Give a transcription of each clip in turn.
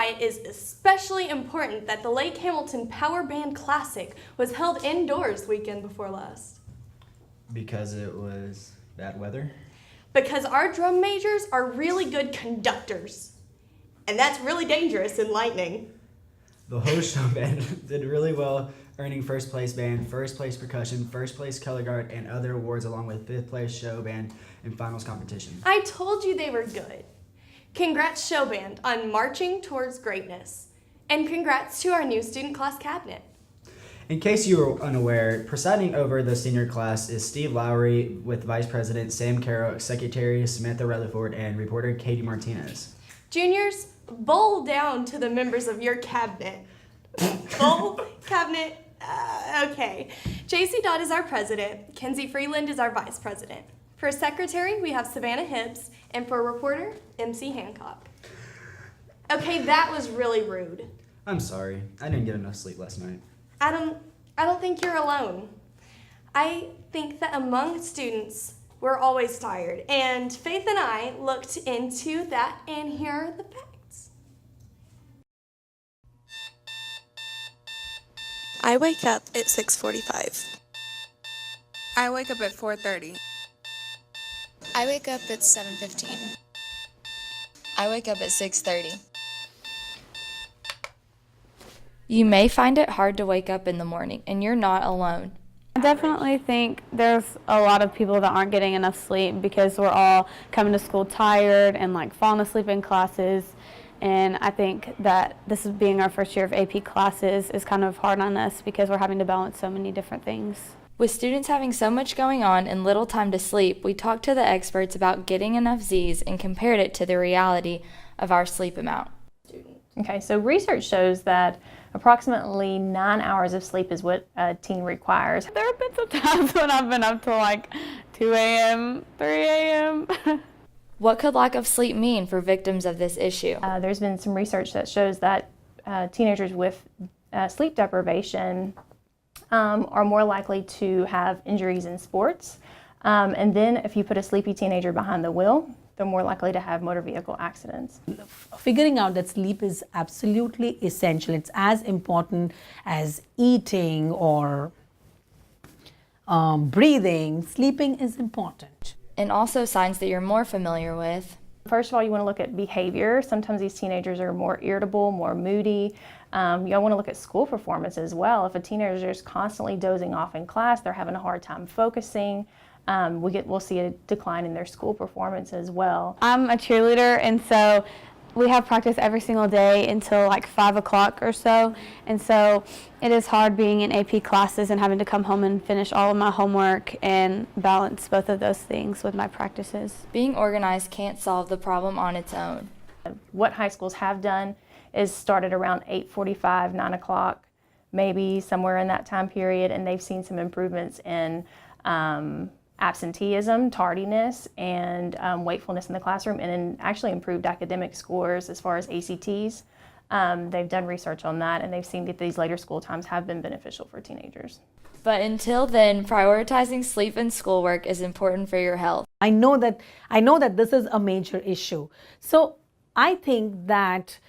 why it is especially important that the Lake Hamilton Power Band Classic was held indoors weekend before last. Because it was bad weather? Because our drum majors are really good conductors. And that's really dangerous in lightning. The whole show band did really well, earning first place band, first place percussion, first place color guard, and other awards along with fifth place show band in finals competition. I told you they were good. Congrats show band on marching towards greatness. And congrats to our new student class cabinet. In case you were unaware, presiding over the senior class is Steve Lowry with Vice President Sam Carroll, Secretary Samantha Rutherford, and reporter Katie Martinez. Juniors, bowl down to the members of your cabinet. Bowl, cabinet, okay. JC Dodd is our president. Kenzie Freeland is our vice president. For secretary, we have Savannah Hibbs, and for reporter, MC Hancock. Okay, that was really rude. I'm sorry. I didn't get enough sleep last night. Adam, I don't think you're alone. I think that among students, we're always tired. And Faith and I looked into that, and here are the facts. I wake up at 6:45. I wake up at 4:30. I wake up at 7:15. I wake up at 6:30. You may find it hard to wake up in the morning, and you're not alone. I definitely think there's a lot of people that aren't getting enough sleep because we're all coming to school tired and like falling asleep in classes. And I think that this is being our first year of AP classes is kind of hard on us because we're having to balance so many different things. With students having so much going on and little time to sleep, we talked to the experts about getting enough Z's and compared it to the reality of our sleep amount. Okay, so research shows that approximately 9 hours of sleep is what a teen requires. There have been some times when I've been up till like 2 a.m., 3 a.m. What could lack of sleep mean for victims of this issue? There's been some research that shows that teenagers with sleep deprivation are more likely to have injuries in sports. And then if you put a sleepy teenager behind the wheel, they're more likely to have motor vehicle accidents. Figuring out that sleep is absolutely essential. It's as important as eating or breathing. Sleeping is important. And also signs that you're more familiar with. First of all, you want to look at behavior. Sometimes these teenagers are more irritable, more moody. You want to look at school performance as well. If a teenager is constantly dozing off in class, they're having a hard time focusing. We'll see a decline in their school performance as well. I'm a cheerleader, and so we have practice every single day until like 5 o'clock or so. And so it is hard being in AP classes and having to come home and finish all of my homework and balance both of those things with my practices. Being organized can't solve the problem on its own. What high schools have done is started around 8:45, 9 o'clock, maybe somewhere in that time period, and they've seen some improvements in absenteeism, tardiness, and wakefulness in the classroom, and actually improved academic scores as far as ACTs. They've done research on that, and they've seen that these later school times have been beneficial for teenagers. But until then, prioritizing sleep and schoolwork is important for your health. I know that this is a major issue. So I think that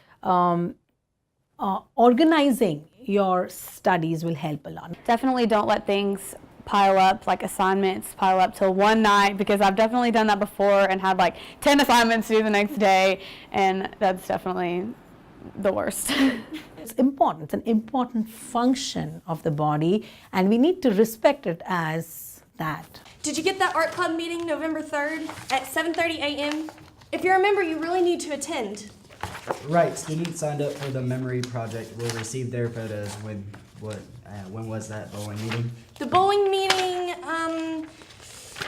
organizing your studies will help a lot. Definitely don't let things pile up, like assignments pile up till one night, because I've definitely done that before and had like 10 assignments to do the next day, and that's definitely the worst. It's important. It's an important function of the body, and we need to respect it as that. Did you get that art club meeting November 3rd at 7:30 a.m.? If you're a member, you really need to attend. Right, students signed up for the memory project will receive their photos when was that bowling meeting? The bowling meeting,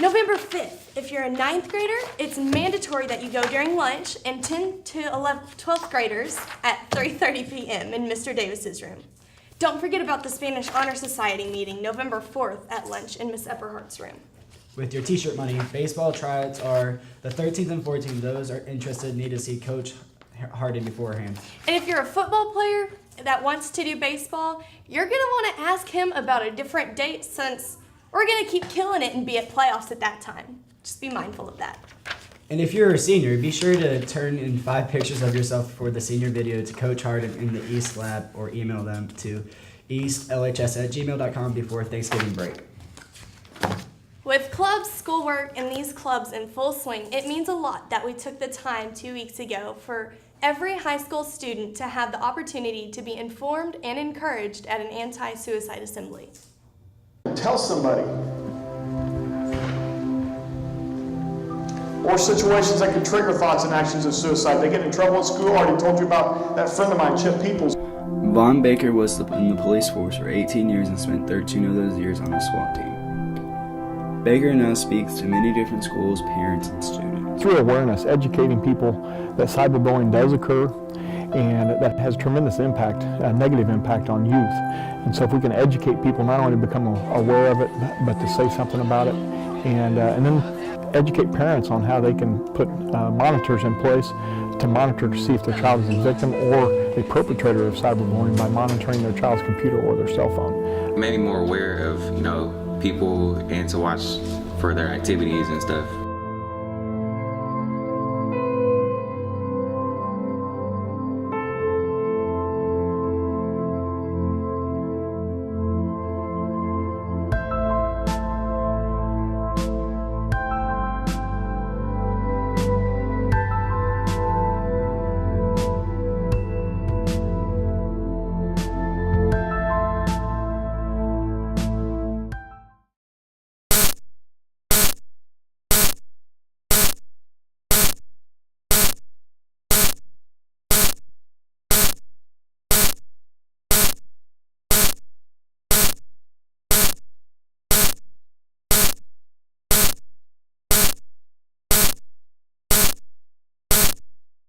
November 5th. If you're a 9th grader, it's mandatory that you go during lunch, and 10 to 12th graders at 3:30 p.m. in Mr. Davis's room. Don't forget about the Spanish Honor Society meeting November 4th at lunch in Miss Epperhart's room. With your t-shirt money, baseball tryouts are the 13th and 14th. Those are interested need to see Coach Hardin beforehand. And if you're a football player that wants to do baseball, you're going to want to ask him about a different date, since we're going to keep killing it and be at playoffs at that time. Just be mindful of that. And if you're a senior, be sure to turn in 5 pictures of yourself for the senior video to Coach Hardin in the East Lab or email them to eastlhs@gmail.com before Thanksgiving break. With clubs, schoolwork, and these clubs in full swing, it means a lot that we took the time 2 weeks ago for every high school student to have the opportunity to be informed and encouraged at an anti-suicide assembly. Tell somebody. Or situations that could trigger thoughts and actions of suicide. They get in trouble at school. I already told you about that friend of mine, Chip Peoples. Vaughn Baker was in the police force for 18 years and spent 13 of those years on the SWAT team. Baker now speaks to many different schools, parents, and students. Through awareness, educating people that cyberbullying does occur and that has tremendous impact, a negative impact on youth. And so if we can educate people not only to become aware of it, but to say something about it, and then educate parents on how they can put monitors in place to monitor to see if their child is a victim or a perpetrator of cyberbullying by monitoring their child's computer or their cell phone. Made me more aware of, people and to watch for their activities and stuff.